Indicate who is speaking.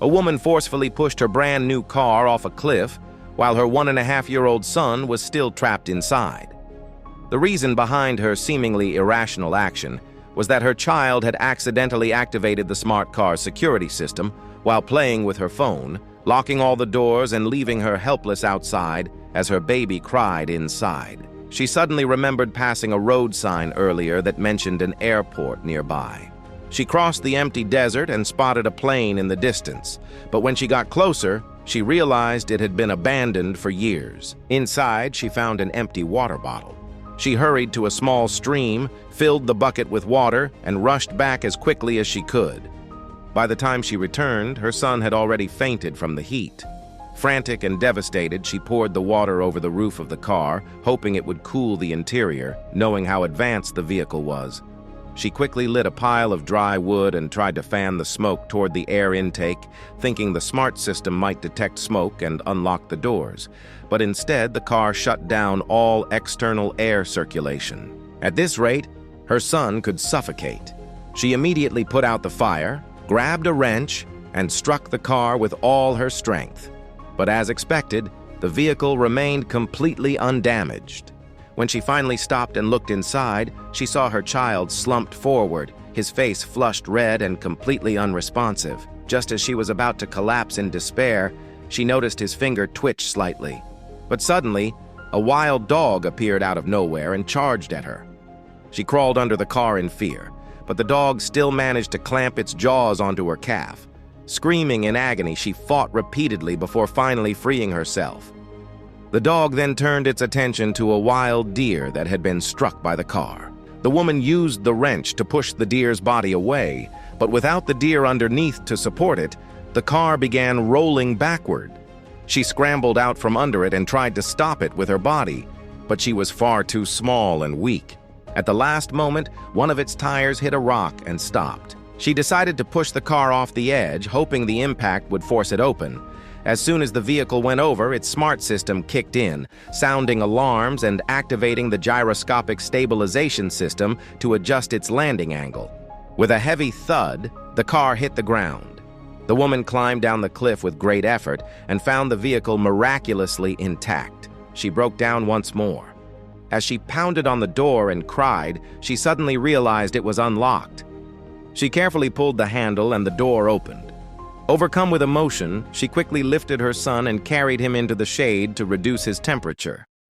Speaker 1: A woman forcefully pushed her brand new car off a cliff while her 1.5-year-old son was still trapped inside. The reason behind her seemingly irrational action was that her child had accidentally activated the smart car's security system while playing with her phone, locking all the doors and leaving her helpless outside as her baby cried inside. She suddenly remembered passing a road sign earlier that mentioned an airport nearby. She crossed the empty desert and spotted a plane in the distance, but when she got closer, she realized it had been abandoned for years. Inside, she found an empty water bottle. She hurried to a small stream, filled the bucket with water, and rushed back as quickly as she could. By the time she returned, her son had already fainted from the heat. Frantic and devastated, she poured the water over the roof of the car, hoping it would cool the interior, knowing how advanced the vehicle was. She quickly lit a pile of dry wood and tried to fan the smoke toward the air intake, thinking the smart system might detect smoke and unlock the doors. But instead, the car shut down all external air circulation. At this rate, her son could suffocate. She immediately put out the fire, grabbed a wrench, and struck the car with all her strength. But as expected, the vehicle remained completely undamaged. When she finally stopped and looked inside, she saw her child slumped forward, his face flushed red and completely unresponsive. Just as she was about to collapse in despair, she noticed his finger twitch slightly. But suddenly, a wild dog appeared out of nowhere and charged at her. She crawled under the car in fear, but the dog still managed to clamp its jaws onto her calf. Screaming in agony, she fought repeatedly before finally freeing herself. The dog then turned its attention to a wild deer that had been struck by the car. The woman used the wrench to push the deer's body away, but without the deer underneath to support it, the car began rolling backward. She scrambled out from under it and tried to stop it with her body, but she was far too small and weak. At the last moment, one of its tires hit a rock and stopped. She decided to push the car off the edge, hoping the impact would force it open. As soon as the vehicle went over, its smart system kicked in, sounding alarms and activating the gyroscopic stabilization system to adjust its landing angle. With a heavy thud, the car hit the ground. The woman climbed down the cliff with great effort and found the vehicle miraculously intact. She broke down once more. As she pounded on the door and cried, she suddenly realized it was unlocked. She carefully pulled the handle and the door opened. Overcome with emotion, she quickly lifted her son and carried him into the shade to reduce his temperature.